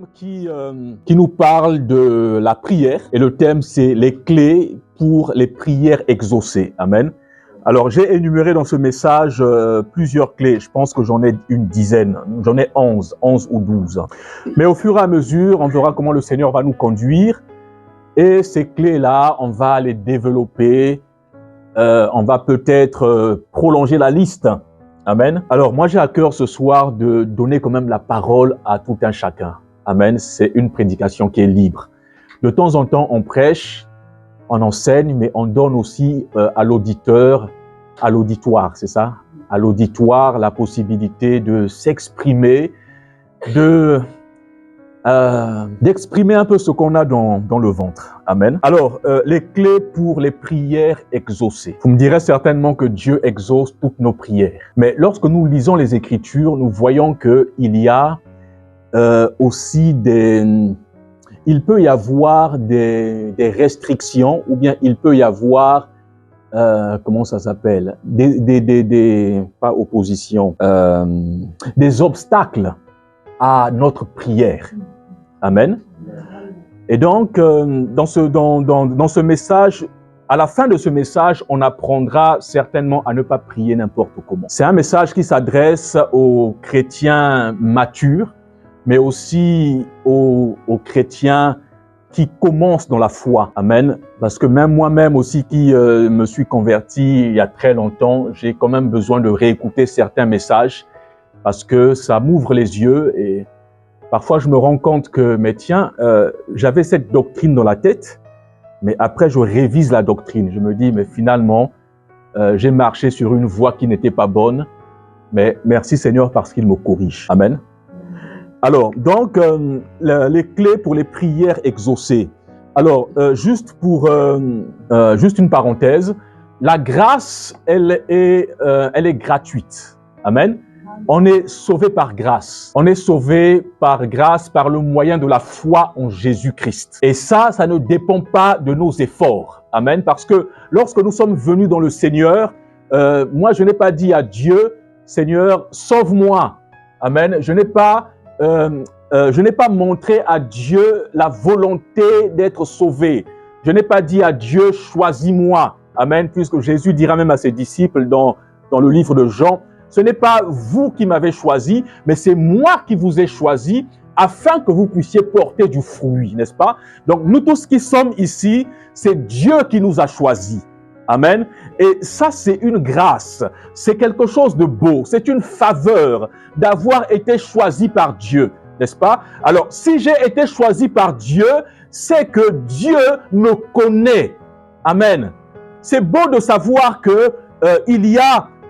thème qui nous parle de la prière. Et le thème, c'est les clés pour les prières exaucées. Amen. Alors, j'ai énuméré dans ce message plusieurs clés. Je pense que j'en ai une dizaine. J'en ai 11 ou 12. Mais au fur et à mesure, on verra comment le Seigneur va nous conduire. Et ces clés-là, on va les développer. On va peut-être prolonger la liste. Amen. Alors, moi, j'ai à cœur ce soir de donner quand même la parole à tout un chacun. Amen. C'est une prédication qui est libre. De temps en temps, on prêche, on enseigne, mais on donne aussi à l'auditeur, à l'auditoire, c'est ça? À l'auditoire, la possibilité de s'exprimer, d'exprimer un peu ce qu'on a dans le ventre. Amen. Alors, les clés pour les prières exaucées. Vous me direz certainement que Dieu exauce toutes nos prières. Mais lorsque nous lisons les Écritures, nous voyons qu'il y a aussi il peut y avoir des restrictions ou bien il peut y avoir, comment ça s'appelle? Pas opposition, des obstacles à notre prière. Amen. Et donc, dans ce message, à la fin de ce message, on apprendra certainement à ne pas prier n'importe comment. C'est un message qui s'adresse aux chrétiens matures, mais aussi aux chrétiens qui commencent dans la foi. Amen. Parce que même moi-même aussi qui me suis converti il y a très longtemps, j'ai quand même besoin de réécouter certains messages parce que ça m'ouvre les yeux et parfois, je me rends compte que, mais tiens, j'avais cette doctrine dans la tête, mais après, je révise la doctrine. Je me dis, mais finalement, j'ai marché sur une voie qui n'était pas bonne, mais merci Seigneur parce qu'il me corrige. Amen. Alors, donc, les clés pour les prières exaucées. Alors, juste une parenthèse, la grâce, elle est gratuite. Amen. On est sauvé par grâce. On est sauvé par grâce par le moyen de la foi en Jésus-Christ. Et ça ne dépend pas de nos efforts. Amen. Parce que lorsque nous sommes venus dans le Seigneur, moi, je n'ai pas dit à Dieu, Seigneur, sauve-moi. Amen. Je n'ai pas montré à Dieu la volonté d'être sauvé. Je n'ai pas dit à Dieu, choisis-moi. Amen. Puisque Jésus dira même à ses disciples dans le livre de Jean, ce n'est pas vous qui m'avez choisi, mais c'est moi qui vous ai choisi afin que vous puissiez porter du fruit, n'est-ce pas? Donc, nous tous qui sommes ici, c'est Dieu qui nous a choisis. Amen. Et ça, c'est une grâce. C'est quelque chose de beau. C'est une faveur d'avoir été choisi par Dieu, n'est-ce pas? Alors, si j'ai été choisi par Dieu, c'est que Dieu me connaît. Amen. C'est beau de savoir que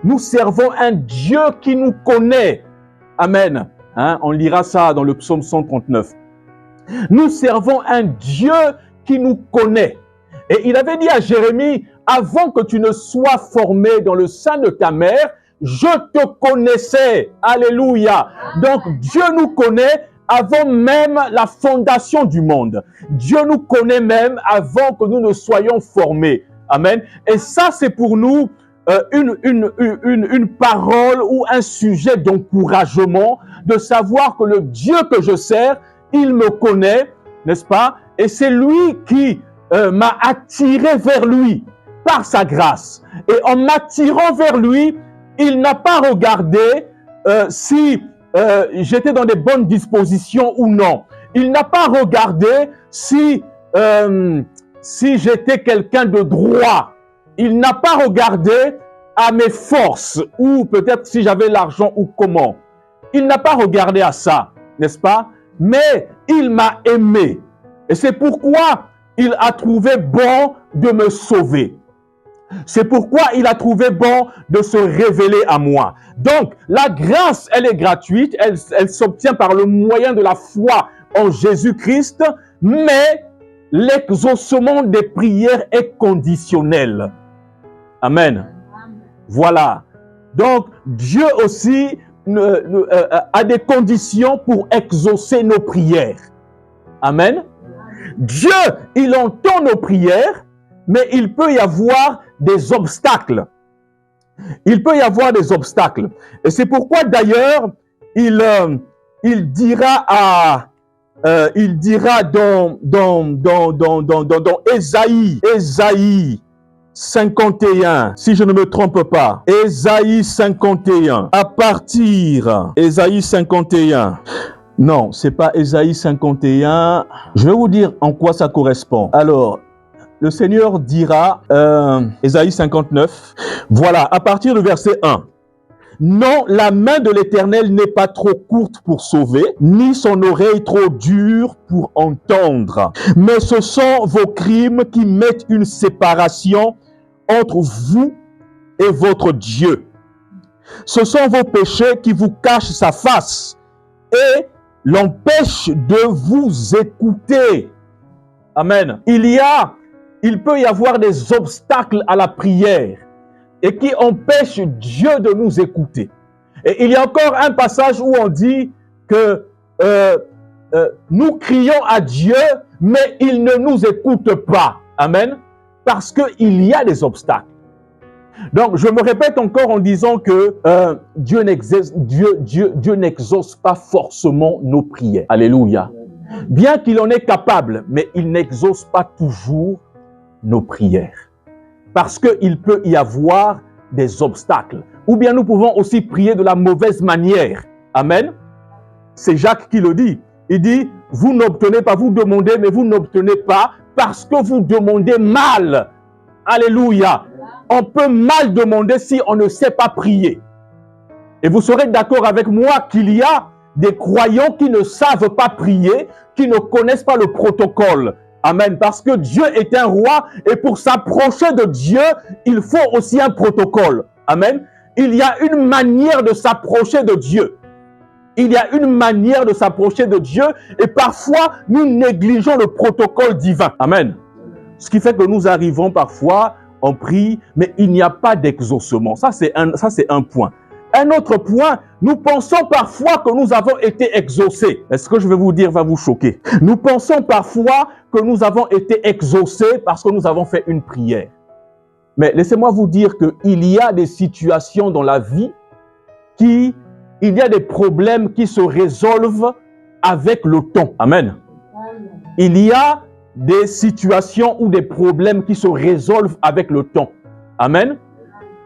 nous servons un Dieu qui nous connaît. Amen. Hein? On lira ça dans le psaume 139. Nous servons un Dieu qui nous connaît. Et il avait dit à Jérémie, avant que tu ne sois formé dans le sein de ta mère, je te connaissais. Alléluia. Donc Dieu nous connaît avant même la fondation du monde. Dieu nous connaît même avant que nous ne soyons formés. Amen. Et ça, c'est pour nous une parole ou un sujet d'encouragement, de savoir que le Dieu que je sers, il me connaît, n'est-ce pas? Et c'est lui qui m'a attiré vers lui par sa grâce. Et en m'attirant vers lui, il n'a pas regardé si j'étais dans des bonnes dispositions ou non. Il n'a pas regardé si j'étais quelqu'un de droit. Il n'a pas regardé à mes forces ou peut-être si j'avais l'argent ou comment. Il n'a pas regardé à ça, n'est-ce pas? Mais il m'a aimé. Et c'est pourquoi il a trouvé bon de me sauver. C'est pourquoi il a trouvé bon de se révéler à moi. Donc, la grâce, elle est gratuite. Elle s'obtient par le moyen de la foi en Jésus-Christ. Mais l'exaucement des prières est conditionnel. Amen. Voilà. Donc, Dieu aussi a des conditions pour exaucer nos prières. Amen. Dieu, il entend nos prières, mais il peut y avoir des obstacles. Il peut y avoir des obstacles. Et c'est pourquoi d'ailleurs, il dira il dira dans Ésaïe 51, si je ne me trompe pas, Ésaïe 51, à partir, Ésaïe 51, non, c'est pas Ésaïe 51, je vais vous dire en quoi ça correspond. Alors, le Seigneur dira, Ésaïe 59, voilà, à partir du verset 1, non, la main de l'Éternel n'est pas trop courte pour sauver, ni son oreille trop dure pour entendre. Mais ce sont vos crimes qui mettent une séparation entre vous et votre Dieu. Ce sont vos péchés qui vous cachent sa face et l'empêchent de vous écouter. Amen. Il peut y avoir des obstacles à la prière et qui empêche Dieu de nous écouter. Et il y a encore un passage où on dit que nous crions à Dieu, mais il ne nous écoute pas. Amen. Parce qu'il y a des obstacles. Donc, je me répète encore en disant que Dieu n'exauce pas forcément nos prières. Alléluia. Bien qu'il en est capable, mais il n'exauce pas toujours nos prières. Parce qu'il peut y avoir des obstacles. Ou bien nous pouvons aussi prier de la mauvaise manière. Amen. C'est Jacques qui le dit. Il dit, vous n'obtenez pas, vous demandez, mais vous n'obtenez pas parce que vous demandez mal. Alléluia. On peut mal demander si on ne sait pas prier. Et vous serez d'accord avec moi qu'il y a des croyants qui ne savent pas prier, qui ne connaissent pas le protocole. Amen. Parce que Dieu est un roi et pour s'approcher de Dieu, il faut aussi un protocole. Amen. Il y a une manière de s'approcher de Dieu. Il y a une manière de s'approcher de Dieu et parfois nous négligeons le protocole divin. Amen. Ce qui fait que nous arrivons parfois, on prie, mais il n'y a pas d'exaucement. Ça, c'est un point. Un autre point, nous pensons parfois que nous avons été exaucés. Ce que je vais vous dire va vous choquer. Nous pensons parfois que nous avons été exaucés parce que nous avons fait une prière. Mais laissez-moi vous dire qu'il y a des situations dans la vie il y a des problèmes qui se résolvent avec le temps. Amen. Il y a des situations ou des problèmes qui se résolvent avec le temps. Amen.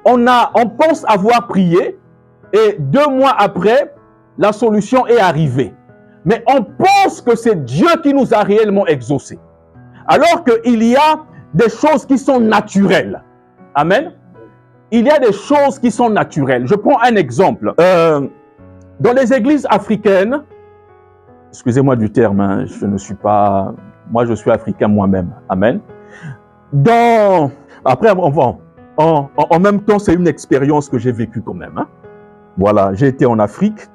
On pense avoir prié et 2 mois après, la solution est arrivée. Mais on pense que c'est Dieu qui nous a réellement exaucés. Alors qu'il y a des choses qui sont naturelles. Amen. Il y a des choses qui sont naturelles. Je prends un exemple. Dans les églises africaines, excusez-moi du terme, hein, moi je suis africain moi-même. Amen. Après, en même temps, c'est une expérience que j'ai vécue quand même. Hein. Voilà, j'ai été en Afrique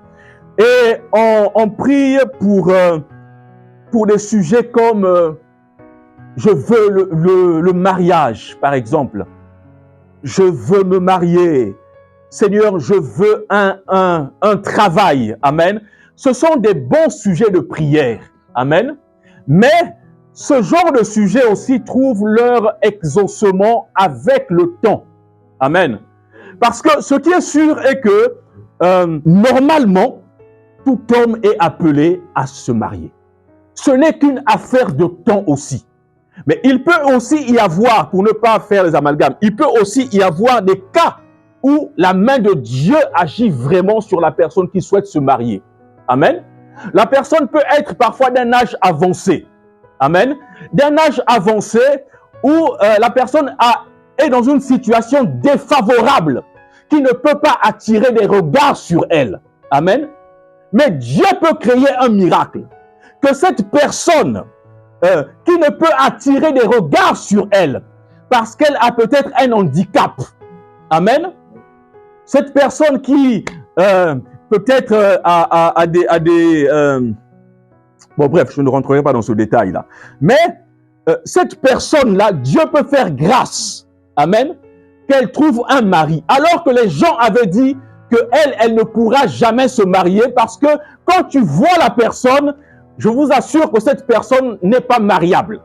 et on prie pour des sujets comme je veux le mariage, par exemple. Je veux me marier. Seigneur, je veux un travail. Amen. Ce sont des bons sujets de prière. Amen. Mais ce genre de sujets aussi trouvent leur exaucement avec le temps. Amen. Parce que ce qui est sûr est que normalement, tout homme est appelé à se marier. Ce n'est qu'une affaire de temps aussi. Mais il peut aussi y avoir, pour ne pas faire les amalgames, il peut aussi y avoir des cas où la main de Dieu agit vraiment sur la personne qui souhaite se marier. Amen. La personne peut être parfois d'un âge avancé. Amen. D'un âge avancé où la personne est dans une situation défavorable, qui ne peut pas attirer des regards sur elle. Amen. Mais Dieu peut créer un miracle. Que cette personne qui ne peut attirer des regards sur elle parce qu'elle a peut-être un handicap. Amen. Cette personne qui peut-être a des bon bref, je ne rentrerai pas dans ce détail-là. Mais cette personne-là, Dieu peut faire grâce. Amen. Qu'elle trouve un mari. Alors que les gens avaient dit qu'elle ne pourra jamais se marier parce que quand tu vois la personne, je vous assure que cette personne n'est pas mariable.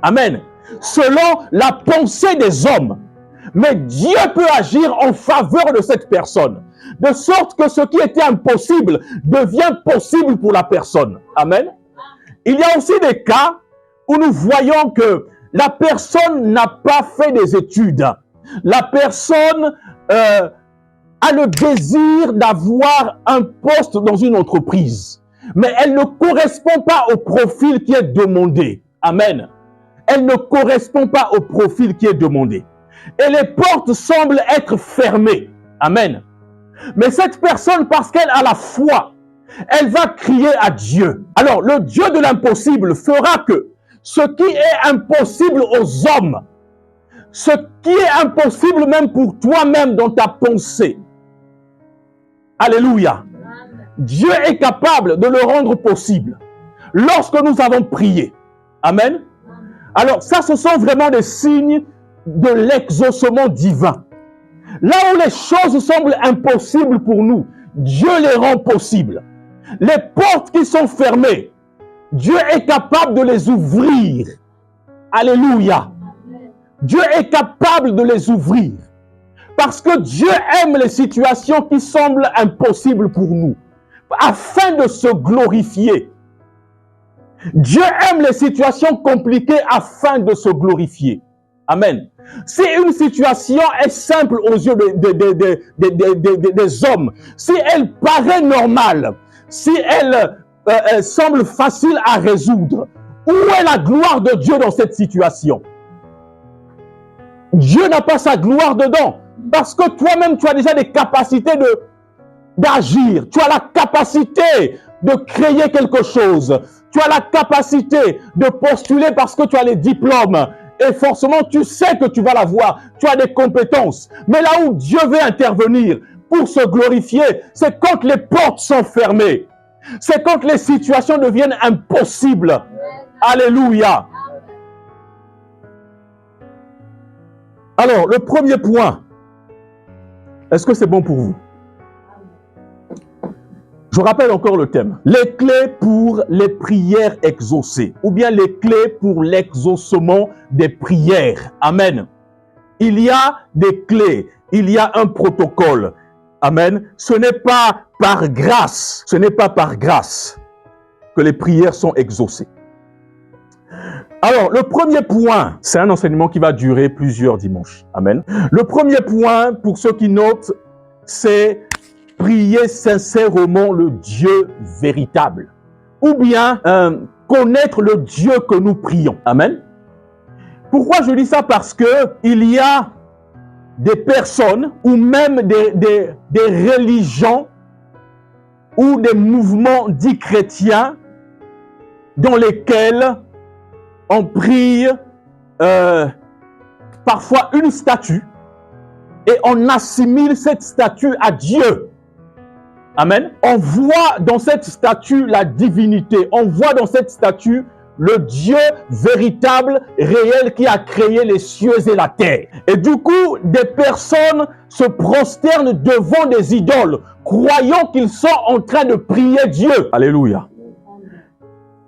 Amen. Selon la pensée des hommes. Mais Dieu peut agir en faveur de cette personne. De sorte que ce qui était impossible devient possible pour la personne. Amen. Il y a aussi des cas où nous voyons que la personne n'a pas fait des études. La personne a le désir d'avoir un poste dans une entreprise, mais elle ne correspond pas au profil qui est demandé. Amen. Elle ne correspond pas au profil qui est demandé. Et les portes semblent être fermées. Amen. Mais cette personne, parce qu'elle a la foi, elle va crier à Dieu. Alors, le Dieu de l'impossible fera que ce qui est impossible aux hommes, ce qui est impossible même pour toi-même dans ta pensée, alléluia, Dieu est capable de le rendre possible lorsque nous avons prié. Amen. Alors, ça, ce sont vraiment des signes de l'exaucement divin. Là où les choses semblent impossibles pour nous, Dieu les rend possibles. Les portes qui sont fermées, Dieu est capable de les ouvrir. Alléluia. Dieu est capable de les ouvrir. Parce que Dieu aime les situations qui semblent impossibles pour nous, afin de se glorifier. Dieu aime les situations compliquées afin de se glorifier. Amen. Si une situation est simple aux yeux des hommes, si elle paraît normale, si elle semble facile à résoudre, où est la gloire de Dieu dans cette situation? Dieu n'a pas sa gloire dedans. Parce que toi-même, tu as déjà des capacités d'agir. Tu as la capacité de créer quelque chose. Tu as la capacité de postuler parce que tu as les diplômes. Et forcément, tu sais que tu vas l'avoir. Tu as des compétences. Mais là où Dieu veut intervenir pour se glorifier, c'est quand les portes sont fermées. C'est quand les situations deviennent impossibles. Alléluia. Alors, le premier point. Est-ce que c'est bon pour vous? Je rappelle encore le thème. Les clés pour les prières exaucées. Ou bien les clés pour l'exaucement des prières. Amen. Il y a des clés. Il y a un protocole. Amen. Ce n'est pas par grâce. Ce n'est pas par grâce que les prières sont exaucées. Alors, le premier point, c'est un enseignement qui va durer plusieurs dimanches. Amen. Le premier point, pour ceux qui notent, c'est prier sincèrement le Dieu véritable. Ou bien connaître le Dieu que nous prions. Amen. Pourquoi je dis ça? Parce que il y a des personnes ou même des religions ou des mouvements dits chrétiens dans lesquels on prie parfois une statue et on assimile cette statue à Dieu. Amen. On voit dans cette statue la divinité. On voit dans cette statue le Dieu véritable, réel, qui a créé les cieux et la terre. Et du coup, des personnes se prosternent devant des idoles, croyant qu'ils sont en train de prier Dieu. Alléluia.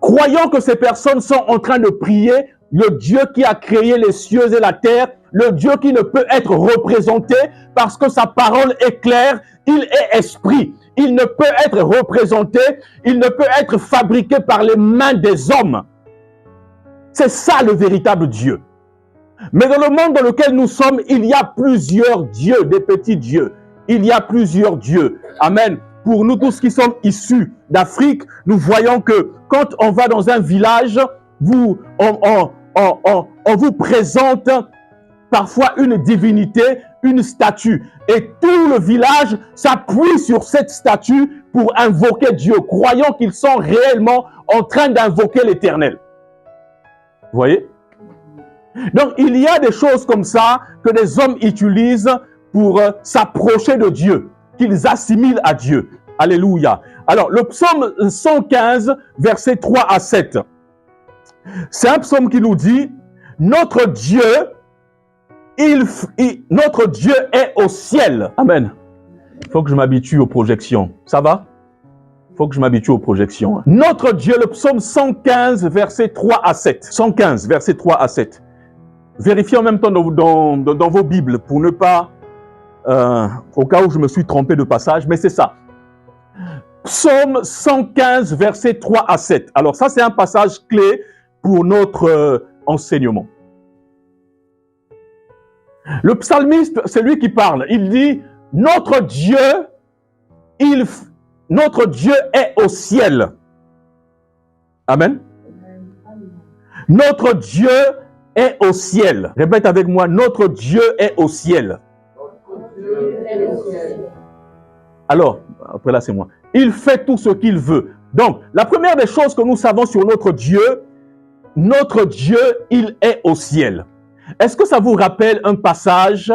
Croyant que ces personnes sont en train de prier le Dieu qui a créé les cieux et la terre, le Dieu qui ne peut être représenté parce que sa parole est claire, il est esprit. Il ne peut être représenté, il ne peut être fabriqué par les mains des hommes. C'est ça le véritable Dieu. Mais dans le monde dans lequel nous sommes, il y a plusieurs dieux, des petits dieux. Il y a plusieurs dieux. Amen. Pour nous tous qui sommes issus d'Afrique, nous voyons que quand on va dans un village, on vous présente parfois une divinité, une statue. Et tout le village s'appuie sur cette statue pour invoquer Dieu, croyant qu'ils sont réellement en train d'invoquer l'Éternel. Vous voyez? Donc, il y a des choses comme ça que les hommes utilisent pour s'approcher de Dieu, qu'ils assimilent à Dieu. Alléluia. Alors, le psaume 115, versets 3 à 7. C'est un psaume qui nous dit, notre Dieu, notre Dieu est au ciel. Amen. Il faut que je m'habitue aux projections. Ça va? Il faut que je m'habitue aux projections. Notre Dieu, le psaume 115, versets 3 à 7. 115, versets 3 à 7. Vérifiez en même temps dans vos Bibles pour ne pas, au cas où je me suis trompé de passage, mais c'est ça. Psaume 115, versets 3 à 7. Alors ça, c'est un passage clé pour notre enseignement. Le psalmiste, c'est lui qui parle. Il dit, notre Dieu est au ciel. Amen. Notre Dieu est au ciel. Répète avec moi, notre Dieu est au ciel. Alors, après là, c'est moi. Il fait tout ce qu'il veut. Donc, la première des choses que nous savons sur notre Dieu, il est au ciel. Est-ce que ça vous rappelle un passage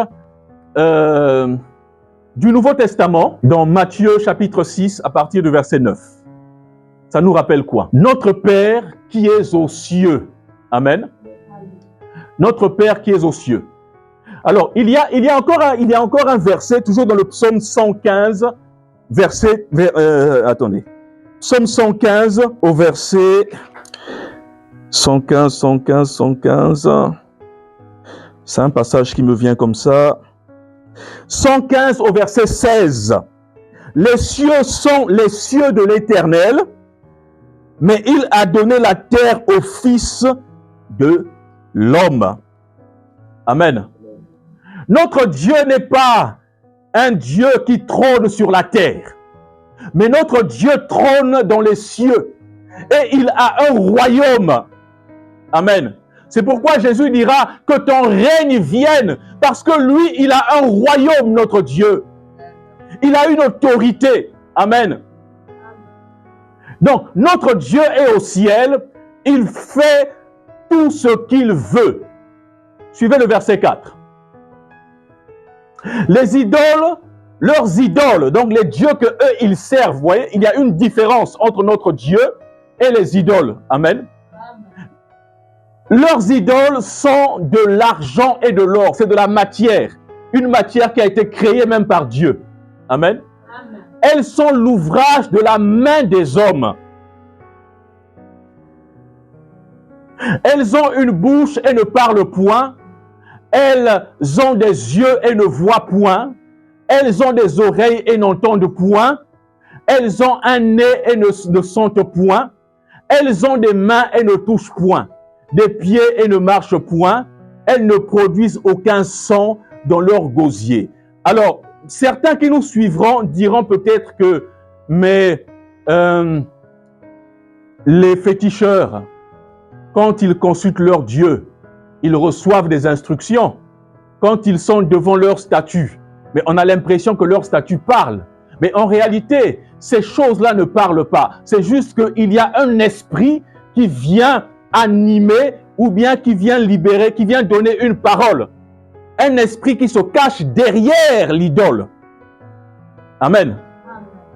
du Nouveau Testament dans Matthieu chapitre 6 à partir du verset 9? Ça nous rappelle quoi? Notre Père qui est aux cieux. Amen. Notre Père qui est aux cieux. Alors, il y a encore un verset, toujours dans le psaume 115, attendez. Psaume 115 au verset 115. C'est un passage qui me vient comme ça. 115 au verset 16. Les cieux sont les cieux de l'Éternel, mais il a donné la terre au Fils de l'homme. Amen. Notre Dieu n'est pas un Dieu qui trône sur la terre, mais notre Dieu trône dans les cieux et il a un royaume. Amen. C'est pourquoi Jésus dira que ton règne vienne, parce que lui, il a un royaume, notre Dieu. Il a une autorité. Amen. Donc, notre Dieu est au ciel, il fait tout ce qu'il veut. Suivez le verset 4. Les idoles, leurs idoles, donc les dieux que eux ils servent, vous voyez, il y a une différence entre notre Dieu et les idoles. Amen. Leurs idoles sont de l'argent et de l'or, c'est de la matière, une matière qui a été créée même par Dieu. Amen. Amen. Elles sont l'ouvrage de la main des hommes. Elles ont une bouche et ne parlent point. Elles ont des yeux et ne voient point. Elles ont des oreilles et n'entendent point. Elles ont un nez et ne sentent point. Elles ont des mains et ne touchent point. Des pieds et ne marchent point. Elles ne produisent aucun son dans leur gosier. Alors, certains qui nous suivront diront peut-être que, mais les féticheurs, quand ils consultent leur Dieu, ils reçoivent des instructions. Quand ils sont devant leur statue, mais on a l'impression que leur statue parle. Mais en réalité, ces choses-là ne parlent pas. C'est juste qu'il y a un esprit qui vient animer ou bien qui vient libérer, qui vient donner une parole. Un esprit qui se cache derrière l'idole. Amen.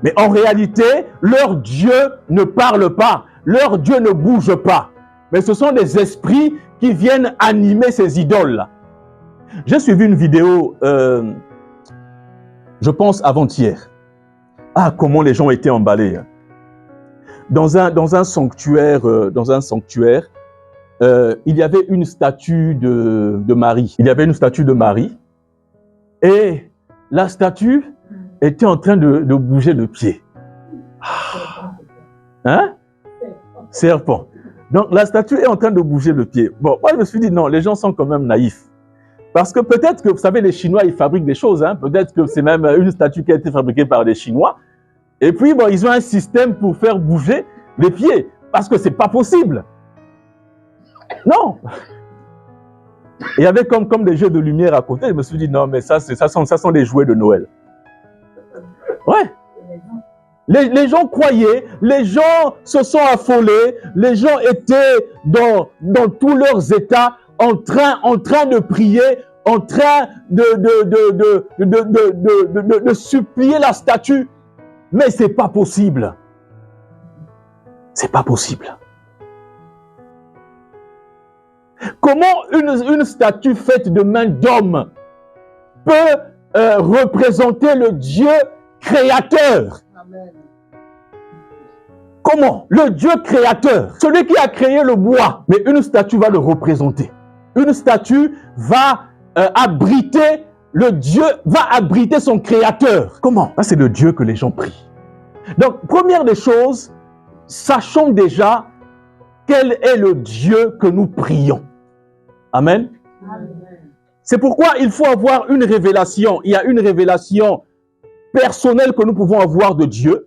Mais en réalité, leur Dieu ne parle pas. Leur Dieu ne bouge pas. Mais ce sont des esprits qui viennent animer ces idoles-là. J'ai suivi une vidéo, je pense avant-hier. Ah, comment les gens étaient emballés. Dans un sanctuaire, il y avait une statue de Marie. Il y avait une statue de Marie. Et la statue était en train de bouger le pied. Hein? Serpent. Donc, la statue est en train de bouger le pied. Bon, moi, je me suis dit, non, les gens sont quand même naïfs. Parce que peut-être que, vous savez, les Chinois, ils fabriquent des choses. Hein? Peut-être que c'est même une statue qui a été fabriquée par des Chinois. Et puis, bon, ils ont un système pour faire bouger les pieds. Parce que c'est pas possible. Non. Il y avait comme des jeux de lumière à côté. Je me suis dit, non, mais ça sont des jouets de Noël. Ouais. Les gens croyaient, les gens se sont affolés, les gens étaient dans tous leurs états, en train de prier, en train de supplier la statue. Mais c'est pas possible. C'est pas possible. Comment une statue faite de mains d'homme peut représenter le Dieu créateur? Amen. Comment? Le Dieu créateur, celui qui a créé le bois, mais une statue va le représenter. Une statue va abriter, le Dieu va abriter son créateur. Comment? Ça, c'est le Dieu que les gens prient. Donc, première des choses, sachons déjà quel est le Dieu que nous prions. Amen. Amen. C'est pourquoi il faut avoir une révélation. Il y a une révélation personnelle que nous pouvons avoir de Dieu,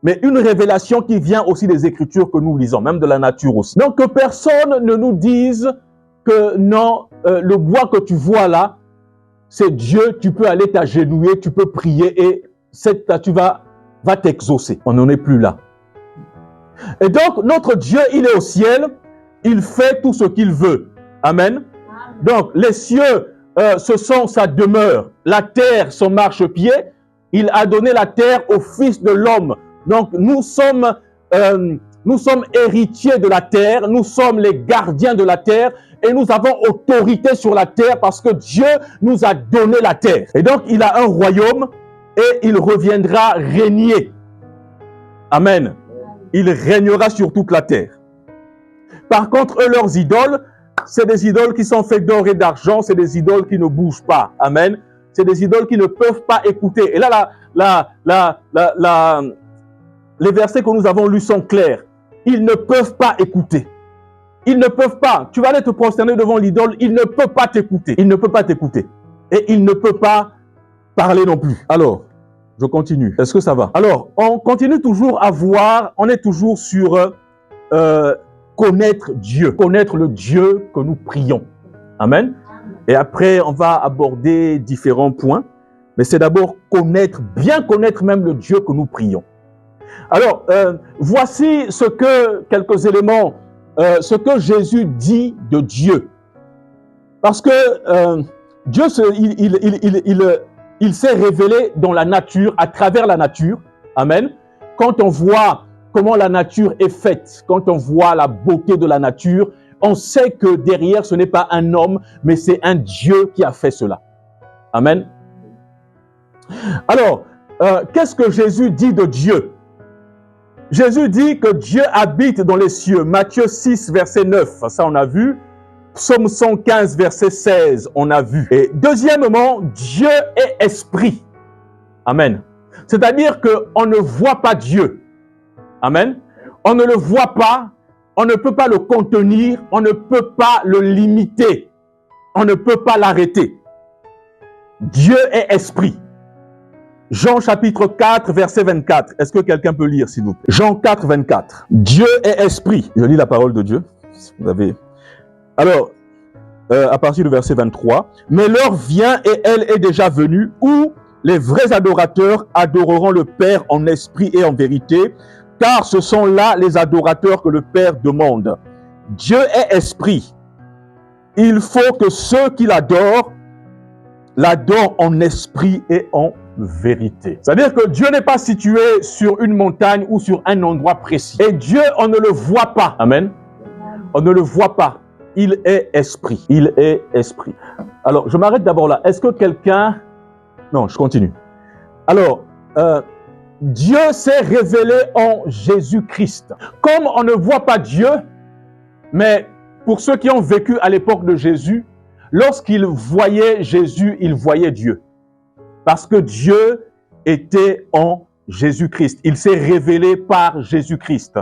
mais une révélation qui vient aussi des Écritures que nous lisons, même de la nature aussi. Donc, que personne ne nous dise que non, le bois que tu vois là, c'est Dieu, tu peux aller t'agenouiller, tu peux prier et cette statue va t'exaucer. On n'en est plus là. Et donc, notre Dieu, il est au ciel, il fait tout ce qu'il veut. Amen. Donc, les cieux, ce sont sa demeure, la terre, son marchepied. Il a donné la terre au Fils de l'homme. Donc, nous sommes héritiers de la terre, nous sommes les gardiens de la terre et nous avons autorité sur la terre parce que Dieu nous a donné la terre. Et donc, il a un royaume et il reviendra régner. Amen. Il régnera sur toute la terre. Par contre, eux, leurs idoles, c'est des idoles qui sont faites d'or et d'argent, c'est des idoles qui ne bougent pas. Amen. C'est des idoles qui ne peuvent pas écouter. Et là, les versets que nous avons lus sont clairs. Ils ne peuvent pas écouter. Ils ne peuvent pas. Tu vas aller te prosterner devant l'idole, il ne peut pas t'écouter. Il ne peut pas t'écouter. Et il ne peut pas parler non plus. Alors, je continue. Est-ce que ça va? Alors, on continue toujours à voir, on est toujours sur connaître Dieu, connaître le Dieu que nous prions. Amen. Et après, on va aborder différents points. Mais c'est d'abord connaître, bien connaître même le Dieu que nous prions. Alors, voici quelques éléments, ce que Jésus dit de Dieu. Parce que Dieu, il s'est révélé dans la nature, à travers la nature. Amen. Quand on voit comment la nature est faite, quand on voit la beauté de la nature, on sait que derrière, ce n'est pas un homme, mais c'est un Dieu qui a fait cela. Amen. Alors, qu'est-ce que Jésus dit de Dieu? Jésus dit que Dieu habite dans les cieux. Matthieu 6, verset 9, ça on a vu. Psaume 115, verset 16, on a vu. Et deuxièmement, Dieu est esprit. Amen. C'est-à-dire qu'on ne voit pas Dieu. Amen. On ne le voit pas, on ne peut pas le contenir, on ne peut pas le limiter, on ne peut pas l'arrêter. Dieu est esprit. Jean chapitre 4, verset 24. Est-ce que quelqu'un peut lire, s'il vous plaît? Jean 4, 24. Dieu est esprit. Je lis la parole de Dieu. Vous avez... Alors, à partir du verset 23. Mais l'heure vient et elle est déjà venue où les vrais adorateurs adoreront le Père en esprit et en vérité, car ce sont là les adorateurs que le Père demande. Dieu est esprit. Il faut que ceux qui l'adorent en esprit et en vérité. C'est-à-dire que Dieu n'est pas situé sur une montagne ou sur un endroit précis. Et Dieu, on ne le voit pas. Amen. On ne le voit pas. Il est esprit. Il est esprit. Alors, je m'arrête d'abord là. Est-ce que quelqu'un... Non, je continue. Alors, Dieu s'est révélé en Jésus-Christ. Comme on ne voit pas Dieu, mais pour ceux qui ont vécu à l'époque de Jésus, lorsqu'ils voyaient Jésus, ils voyaient Dieu. Parce que Dieu était en Jésus-Christ. Il s'est révélé par Jésus-Christ.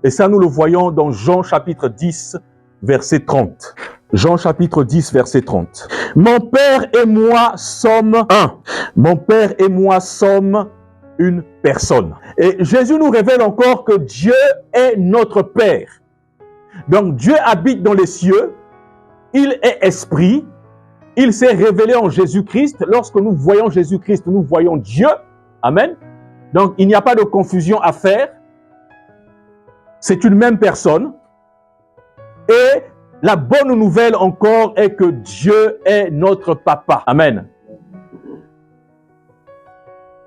Et ça, nous le voyons dans Jean chapitre 10, verset 30. Jean chapitre 10, verset 30. Mon Père et moi sommes un. Mon Père et moi sommes une personne. Et Jésus nous révèle encore que Dieu est notre Père. Donc Dieu habite dans les cieux. Il est esprit. Il s'est révélé en Jésus-Christ. Lorsque nous voyons Jésus-Christ, nous voyons Dieu. Amen. Donc, il n'y a pas de confusion à faire. C'est une même personne. Et la bonne nouvelle encore est que Dieu est notre papa. Amen.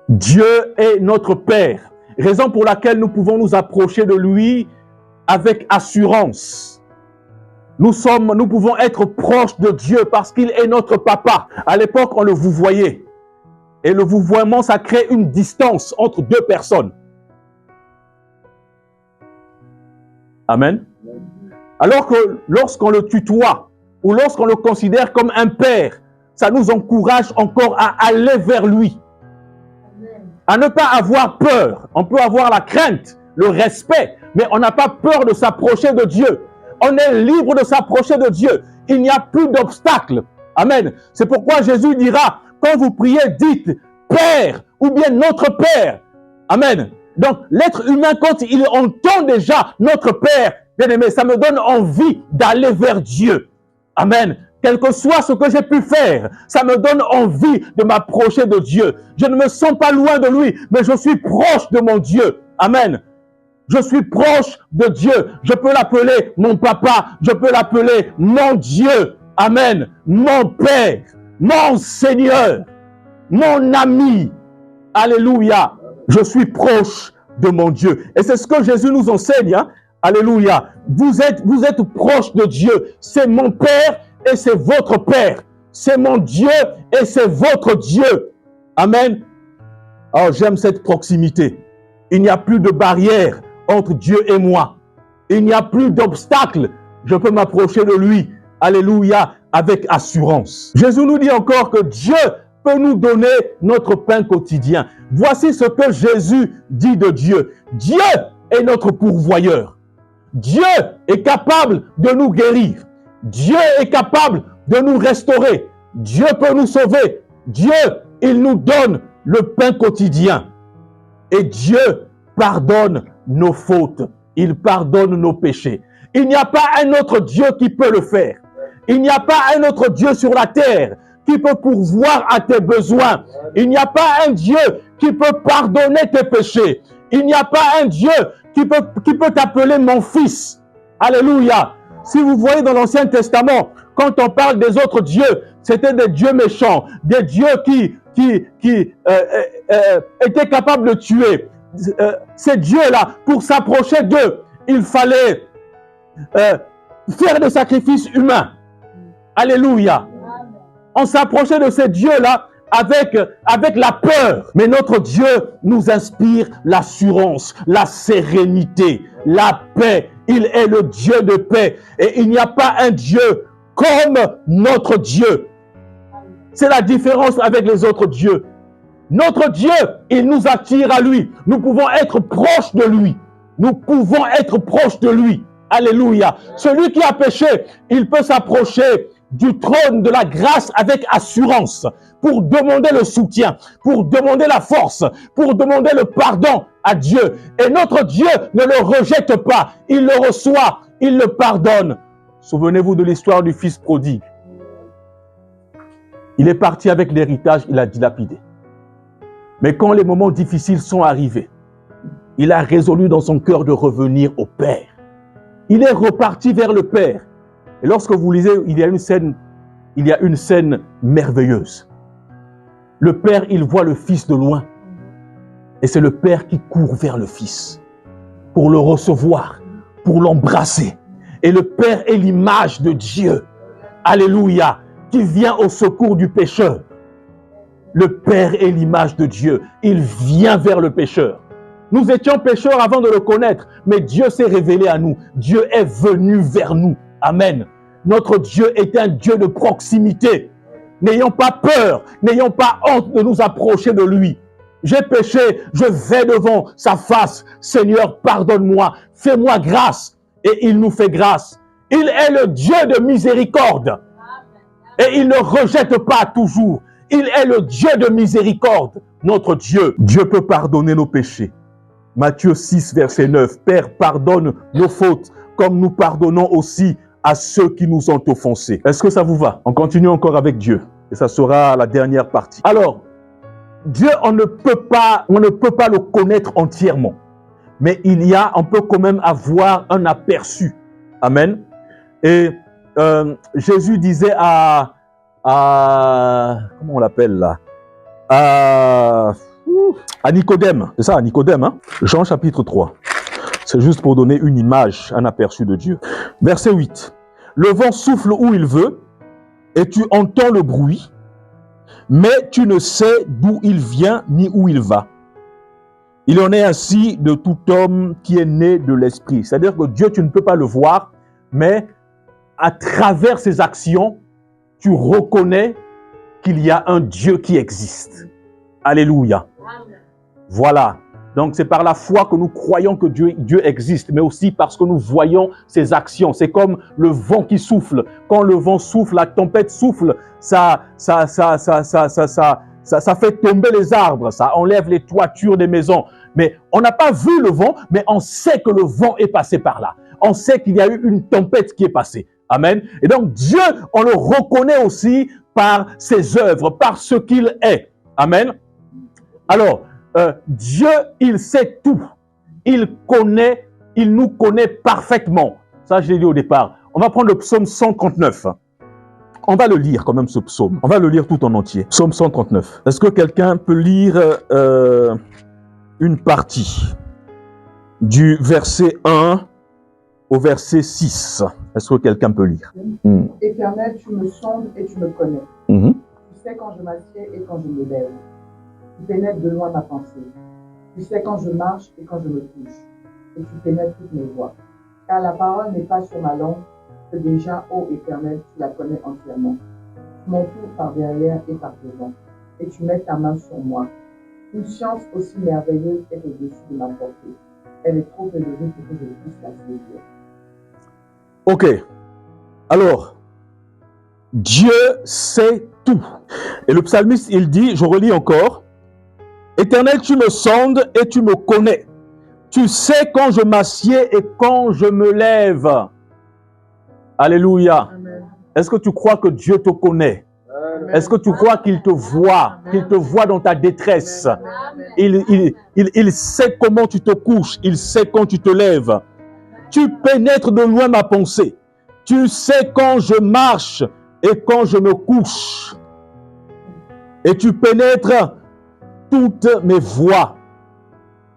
Dieu est notre Père. Raison pour laquelle nous pouvons nous approcher de lui avec assurance. Nous pouvons être proches de Dieu parce qu'il est notre papa. À l'époque, on le vouvoyait. Et le vouvoiement, ça crée une distance entre deux personnes. Amen. Alors que lorsqu'on le tutoie ou lorsqu'on le considère comme un père, ça nous encourage encore à aller vers lui. à ne pas avoir peur. On peut avoir la crainte, le respect, mais on n'a pas peur de s'approcher de Dieu. On est libre de s'approcher de Dieu. Il n'y a plus d'obstacle. Amen. C'est pourquoi Jésus dira, quand vous priez, dites Père ou bien notre Père. Amen. Donc, l'être humain, quand il entend déjà notre Père, bien aimé, ça me donne envie d'aller vers Dieu. Amen. Quel que soit ce que j'ai pu faire, ça me donne envie de m'approcher de Dieu. Je ne me sens pas loin de lui, mais je suis proche de mon Dieu. Amen. Je suis proche de Dieu. Je peux l'appeler mon papa. Je peux l'appeler mon Dieu. Amen. Mon Père, mon Seigneur, mon ami. Alléluia. Je suis proche de mon Dieu. Et c'est ce que Jésus nous enseigne. Hein? Alléluia. Vous êtes proche de Dieu. C'est mon Père et c'est votre Père. C'est mon Dieu et c'est votre Dieu. Amen. Oh, j'aime cette proximité. Il n'y a plus de barrière entre Dieu et moi. Il n'y a plus d'obstacle. Je peux m'approcher de lui. Alléluia, avec assurance. Jésus nous dit encore que Dieu peut nous donner notre pain quotidien. Voici ce que Jésus dit de Dieu. Dieu est notre pourvoyeur. Dieu est capable de nous guérir. Dieu est capable de nous restaurer. Dieu peut nous sauver. Dieu, il nous donne le pain quotidien. Et Dieu pardonne nos fautes. Il pardonne nos péchés. Il n'y a pas un autre Dieu qui peut le faire. Il n'y a pas un autre Dieu sur la terre qui peut pourvoir à tes besoins. Il n'y a pas un Dieu qui peut pardonner tes péchés. Il n'y a pas un Dieu qui peut t'appeler mon fils. Alléluia. Si vous voyez dans l'Ancien Testament, quand on parle des autres dieux, c'était des dieux méchants, des dieux qui étaient capables de tuer. Ces dieux-là, pour s'approcher d'eux, il fallait faire des sacrifices humains. Alléluia. On s'approchait de ces dieux-là avec la peur. Mais notre Dieu nous inspire l'assurance, la sérénité, la paix. Il est le Dieu de paix. Et il n'y a pas un Dieu comme notre Dieu. C'est la différence avec les autres dieux. Notre Dieu, il nous attire à lui. Nous pouvons être proches de lui. Nous pouvons être proches de lui. Alléluia. Celui qui a péché, il peut s'approcher du trône de la grâce avec assurance pour demander le soutien, pour demander la force, pour demander le pardon à Dieu. Et notre Dieu ne le rejette pas. Il le reçoit, il le pardonne. Souvenez-vous de l'histoire du fils prodigue. Il est parti avec l'héritage, il a dilapidé. Mais quand les moments difficiles sont arrivés, il a résolu dans son cœur de revenir au Père. Il est reparti vers le Père. Et lorsque vous lisez, il y a une scène merveilleuse. Le Père, il voit le Fils de loin. Et c'est le Père qui court vers le Fils pour le recevoir, pour l'embrasser. Et le Père est l'image de Dieu. Alléluia, qui vient au secours du pécheur. Le Père est l'image de Dieu. Il vient vers le pécheur. Nous étions pécheurs avant de le connaître, mais Dieu s'est révélé à nous. Dieu est venu vers nous. Amen. Notre Dieu est un Dieu de proximité. N'ayons pas peur, n'ayons pas honte de nous approcher de lui. J'ai péché, je vais devant sa face. Seigneur, pardonne-moi, fais-moi grâce. Et il nous fait grâce. Il est le Dieu de miséricorde. Et il ne rejette pas toujours. Il est le Dieu de miséricorde, notre Dieu. Dieu peut pardonner nos péchés. Matthieu 6, verset 9. Père, pardonne nos fautes, comme nous pardonnons aussi à ceux qui nous ont offensés. Est-ce que ça vous va? On continue encore avec Dieu. Et ça sera la dernière partie. Alors, Dieu, on ne peut pas le connaître entièrement. Mais on peut quand même avoir un aperçu. Amen. Et Jésus disait à comment on l'appelle là? À Nicodème. C'est ça, à Nicodème. Hein? Jean chapitre 3. C'est juste pour donner une image, un aperçu de Dieu. Verset 8. Le vent souffle où il veut et tu entends le bruit, mais tu ne sais d'où il vient ni où il va. Il en est ainsi de tout homme qui est né de l'esprit. C'est-à-dire que Dieu, tu ne peux pas le voir, mais à travers ses actions, tu reconnais qu'il y a un Dieu qui existe. Alléluia. Voilà. Donc, c'est par la foi que nous croyons que Dieu existe, mais aussi parce que nous voyons ses actions. C'est comme le vent qui souffle. Quand le vent souffle, la tempête souffle, ça fait tomber les arbres, ça enlève les toitures des maisons. Mais on n'a pas vu le vent, mais on sait que le vent est passé par là. On sait qu'il y a eu une tempête qui est passée. Amen. Et donc, Dieu, on le reconnaît aussi par ses œuvres, par ce qu'il est. Amen. Alors, Dieu, il sait tout. Il nous connaît parfaitement. Ça, je l'ai dit au départ. On va prendre le psaume 139. On va le lire quand même, ce psaume. On va le lire tout en entier. Psaume 139. Est-ce que quelqu'un peut lire une partie du verset 1 au verset 6? Est-ce que quelqu'un peut lire? Éternel, tu me sondes et tu me connais. Tu sais quand je m'assieds et quand je me lève. Tu pénètres de loin ma pensée. Tu sais quand je marche et quand je me couche. Et tu pénètres toutes mes voies. Car la parole n'est pas sur ma langue, que déjà, ô Éternel, tu la connais entièrement. Tu m'entoures par derrière et par devant. Et tu mets ta main sur moi. Une science aussi merveilleuse est au-dessus de ma portée. Elle est trop élevée pour que je puisse la saisir. Ok. Alors, Dieu sait tout. Et le psalmiste, il dit, je relis encore, Éternel, tu me sondes et tu me connais. Tu sais quand je m'assieds et quand je me lève. Alléluia. Est-ce que tu crois que Dieu te connaît? Est-ce que tu crois qu'il te voit dans ta détresse? Il sait comment tu te couches, il sait quand tu te lèves. Tu pénètres de loin ma pensée. Tu sais quand je marche et quand je me couche. Et tu pénètres toutes mes voies.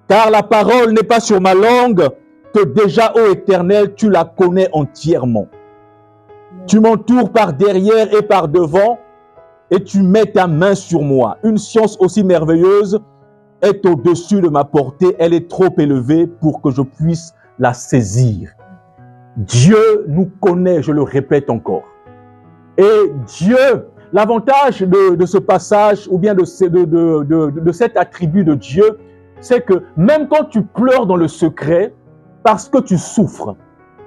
Car la parole n'est pas sur ma langue, que déjà, ô Éternel, tu la connais entièrement. Tu m'entoures par derrière et par devant, et tu mets ta main sur moi. Une science aussi merveilleuse est au-dessus de ma portée. Elle est trop élevée pour que je puisse la saisir. Dieu nous connaît, je le répète encore. Et Dieu, l'avantage de ce passage, ou bien de cet attribut de Dieu, c'est que même quand tu pleures dans le secret, parce que tu souffres,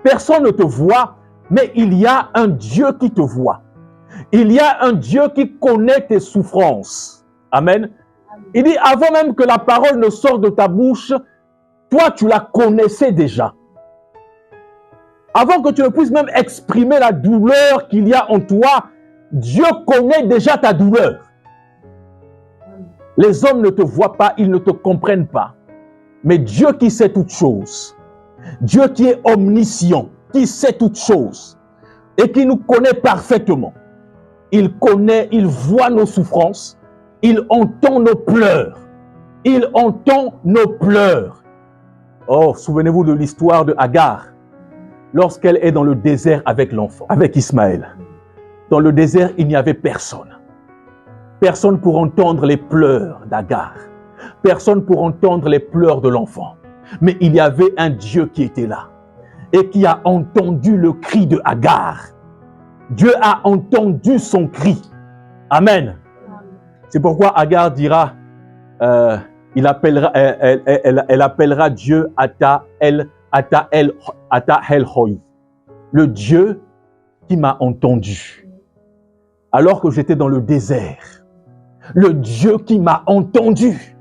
personne ne te voit, mais il y a un Dieu qui te voit. Il y a un Dieu qui connaît tes souffrances. Amen. Il dit, avant même que la parole ne sorte de ta bouche, toi, tu la connaissais déjà. Avant que tu ne puisses même exprimer la douleur qu'il y a en toi, Dieu connaît déjà ta douleur. Les hommes ne te voient pas, ils ne te comprennent pas. Mais Dieu qui sait toutes choses, Dieu qui est omniscient, qui sait toutes choses et qui nous connaît parfaitement, il connaît, il voit nos souffrances, il entend nos pleurs. Il entend nos pleurs. Oh, souvenez-vous de l'histoire de Agar, lorsqu'elle est dans le désert avec l'enfant, avec Ismaël. Dans le désert, il n'y avait personne. Personne pour entendre les pleurs d'Agar. Personne pour entendre les pleurs de l'enfant. Mais il y avait un Dieu qui était là et qui a entendu le cri de Agar. Dieu a entendu son cri. Amen. C'est pourquoi Agar dira, elle appellera Dieu Ata El Hoi, le Dieu qui m'a entendu. Alors que j'étais dans le désert, le Dieu qui m'a entendu,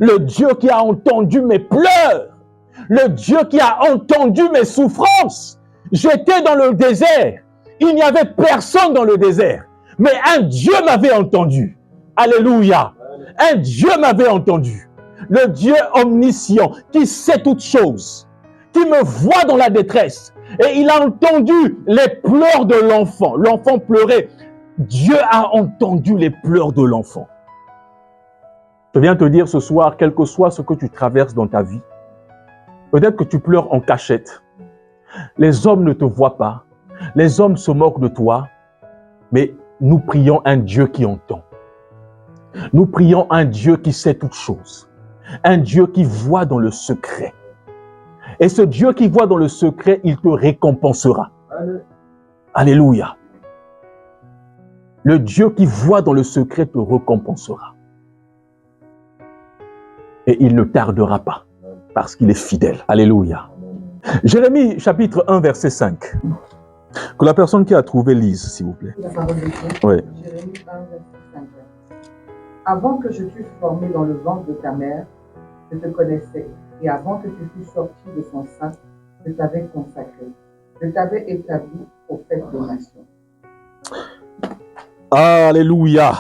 le Dieu qui a entendu mes pleurs, le Dieu qui a entendu mes souffrances. J'étais dans le désert, il n'y avait personne dans le désert, mais un Dieu m'avait entendu. Alléluia. Un Dieu m'avait entendu. Le Dieu omniscient qui sait toutes choses, qui me voit dans la détresse. Et il a entendu les pleurs de l'enfant. L'enfant pleurait. Dieu a entendu les pleurs de l'enfant. Je viens te dire ce soir, quel que soit ce que tu traverses dans ta vie, peut-être que tu pleures en cachette. Les hommes ne te voient pas. Les hommes se moquent de toi. Mais nous prions un Dieu qui entend. Nous prions un Dieu qui sait toutes choses. Un Dieu qui voit dans le secret. Et ce Dieu qui voit dans le secret, il te récompensera. Alléluia. Le Dieu qui voit dans le secret te récompensera. Et il ne tardera pas, parce qu'il est fidèle. Alléluia. Jérémie, chapitre 1, verset 5. Que la personne qui a trouvé lise, s'il vous plaît. La parole de Dieu. Oui. Jérémie 1, verset 5. Avant que je t'eusse formé dans le ventre de ta mère, je te connaissais. Et avant que tu fusses sorti de son sein, je t'avais consacré. Je t'avais établi prophète des nations. Alléluia.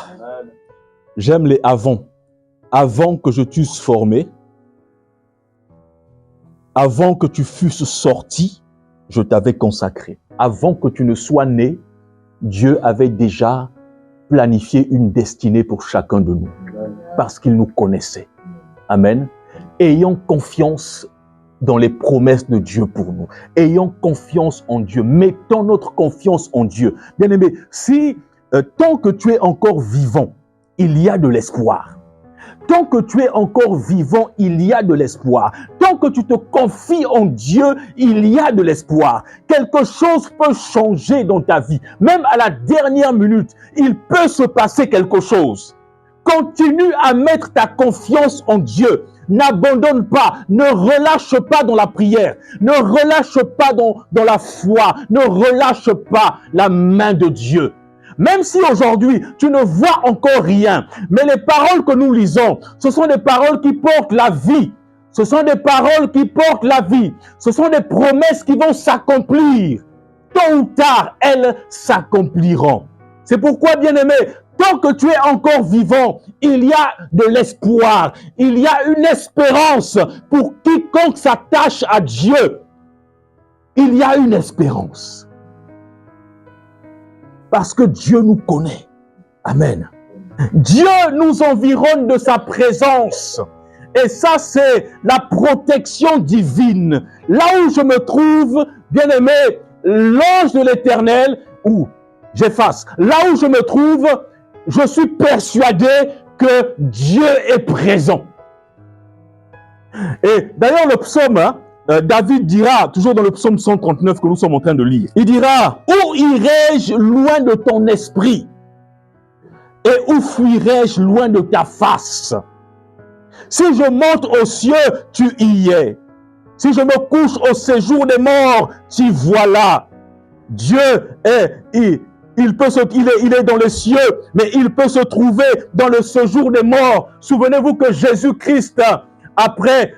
J'aime les avant. Avant que je t'eusse formé, avant que tu fusses sorti, je t'avais consacré. Avant que tu ne sois né, Dieu avait déjà planifié une destinée pour chacun de nous. Parce qu'il nous connaissait. Amen. Ayons confiance dans les promesses de Dieu pour nous. Ayons confiance en Dieu. Mettons notre confiance en Dieu. Bien-aimé, si tant que tu es encore vivant, il y a de l'espoir. Tant que tu es encore vivant, il y a de l'espoir. Tant que tu te confies en Dieu, il y a de l'espoir. Quelque chose peut changer dans ta vie. Même à la dernière minute, il peut se passer quelque chose. Continue à mettre ta confiance en Dieu. N'abandonne pas, ne relâche pas dans la prière, ne relâche pas dans la foi, ne relâche pas la main de Dieu. Même si aujourd'hui, tu ne vois encore rien, mais les paroles que nous lisons, ce sont des paroles qui portent la vie. Ce sont des paroles qui portent la vie. Ce sont des promesses qui vont s'accomplir. Tôt ou tard, elles s'accompliront. C'est pourquoi, bien-aimé, tant que tu es encore vivant, il y a de l'espoir. Il y a une espérance pour quiconque s'attache à Dieu. Il y a une espérance. Parce que Dieu nous connaît. Amen. Dieu nous environne de sa présence. Et ça, c'est la protection divine. Là où je me trouve, bien-aimé, l'ange de l'Éternel, ou j'efface, là où je me trouve, je suis persuadé que Dieu est présent. Et d'ailleurs, le psaume, David dira, toujours dans le psaume 139 que nous sommes en train de lire, il dira, « Où irai-je loin de ton esprit? Et où fuirai-je loin de ta face? Si je monte aux cieux, tu y es. Si je me couche au séjour des morts, tu vois là. » Dieu est, il est dans les cieux, mais il peut se trouver dans le séjour des morts. Souvenez-vous que Jésus-Christ, après,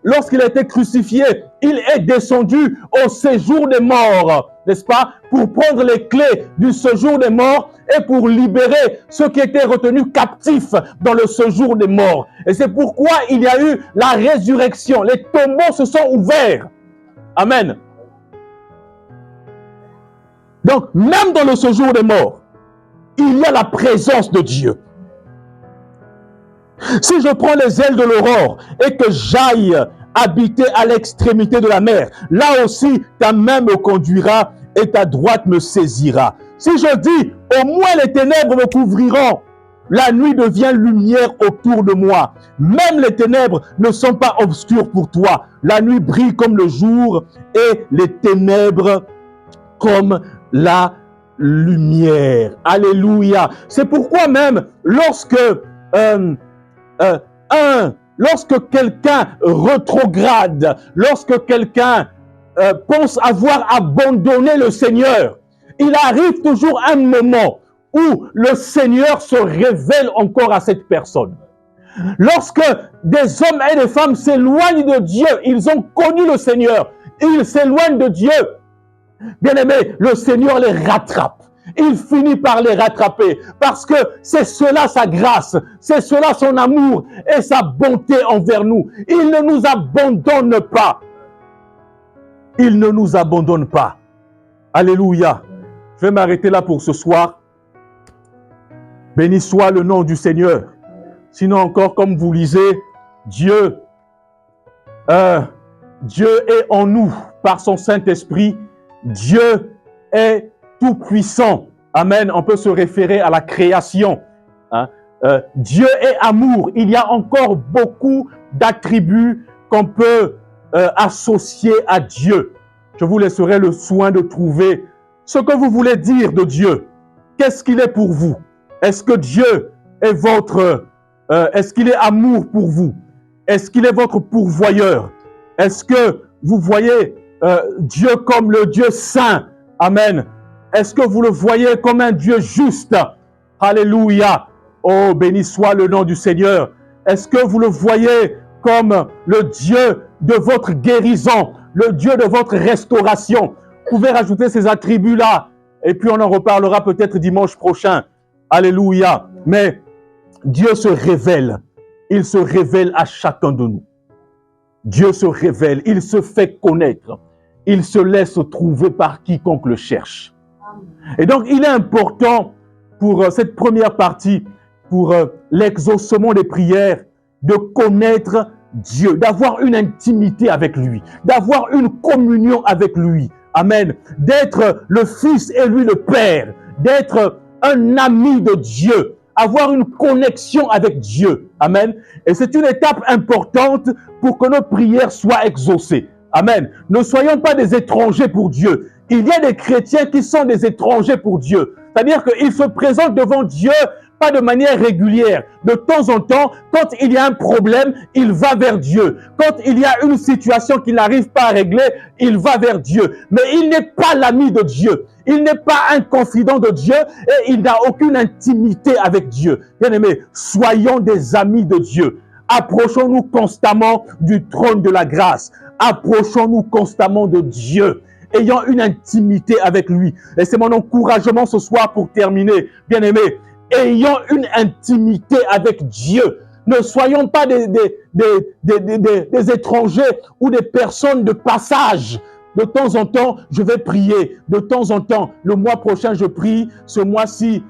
lorsqu'il a été crucifié, il est descendu au séjour des morts, n'est-ce pas, pour prendre les clés du séjour des morts et pour libérer ceux qui étaient retenus captifs dans le séjour des morts. Et c'est pourquoi il y a eu la résurrection. Les tombeaux se sont ouverts. Amen. Donc, même dans le séjour des morts, il y a la présence de Dieu. Si je prends les ailes de l'aurore et que j'aille habiter à l'extrémité de la mer, là aussi, ta main me conduira et ta droite me saisira. Si je dis, au moins les ténèbres me couvriront, la nuit devient lumière autour de moi. Même les ténèbres ne sont pas obscures pour toi. La nuit brille comme le jour et les ténèbres comme la lumière. Alléluia. C'est pourquoi même lorsque quelqu'un rétrograde, lorsque quelqu'un pense avoir abandonné le Seigneur, il arrive toujours un moment où le Seigneur se révèle encore à cette personne. Lorsque des hommes et des femmes s'éloignent de Dieu, ils ont connu le Seigneur, ils s'éloignent de Dieu. Bien-aimés, le Seigneur les rattrape. Il finit par les rattraper parce que c'est cela sa grâce, c'est cela son amour et sa bonté envers nous. Il ne nous abandonne pas. Il ne nous abandonne pas. Alléluia. Je vais m'arrêter là pour ce soir. Béni soit le nom du Seigneur. Sinon encore, comme vous lisez, Dieu est en nous par son Saint-Esprit. Dieu est tout-puissant. Amen. On peut se référer à la création. Hein? Dieu est amour. Il y a encore beaucoup d'attributs qu'on peut associer à Dieu. Je vous laisserai le soin de trouver ce que vous voulez dire de Dieu. Qu'est-ce qu'il est pour vous? Est-ce que Dieu est votre Est-ce qu'il est amour pour vous? Est-ce qu'il est votre pourvoyeur? Est-ce que vous voyez Dieu comme le Dieu saint? Amen. Est-ce que vous le voyez comme un Dieu juste? Alléluia. Oh, béni soit le nom du Seigneur. Est-ce que vous le voyez comme le Dieu de votre guérison, le Dieu de votre restauration? Vous pouvez rajouter ces attributs-là et puis on en reparlera peut-être dimanche prochain. Alléluia. Mais Dieu se révèle. Il se révèle à chacun de nous. Dieu se révèle. Il se fait connaître. Il se laisse trouver par quiconque le cherche. Et donc, il est important pour cette première partie, pour l'exaucement des prières, de connaître Dieu, d'avoir une intimité avec lui, d'avoir une communion avec lui. Amen. D'être le Fils et lui le Père, d'être un ami de Dieu, avoir une connexion avec Dieu. Amen. Et c'est une étape importante pour que nos prières soient exaucées. Amen. Ne soyons pas des étrangers pour Dieu. Il y a des chrétiens qui sont des étrangers pour Dieu. C'est-à-dire qu'ils se présentent devant Dieu pas de manière régulière. De temps en temps, quand il y a un problème, il va vers Dieu. Quand il y a une situation qu'il n'arrive pas à régler, il va vers Dieu. Mais il n'est pas l'ami de Dieu. Il n'est pas un confident de Dieu et il n'a aucune intimité avec Dieu. Bien-aimés, soyons des amis de Dieu. Approchons-nous constamment du trône de la grâce. Approchons-nous constamment de Dieu. Ayant une intimité avec lui. Et c'est mon encouragement ce soir pour terminer. Bien-aimés, ayant une intimité avec Dieu. Ne soyons pas des étrangers ou des personnes de passage. De temps en temps, je vais prier. De temps en temps, le mois prochain, je prie. Ce mois-ci,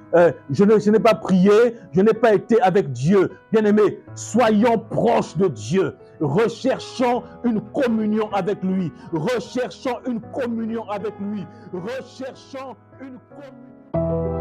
je n'ai pas prié. Je n'ai pas été avec Dieu. Bien-aimés, soyons proches de Dieu. Recherchons une communion avec lui. Recherchons une communion avec lui. Recherchons une communion.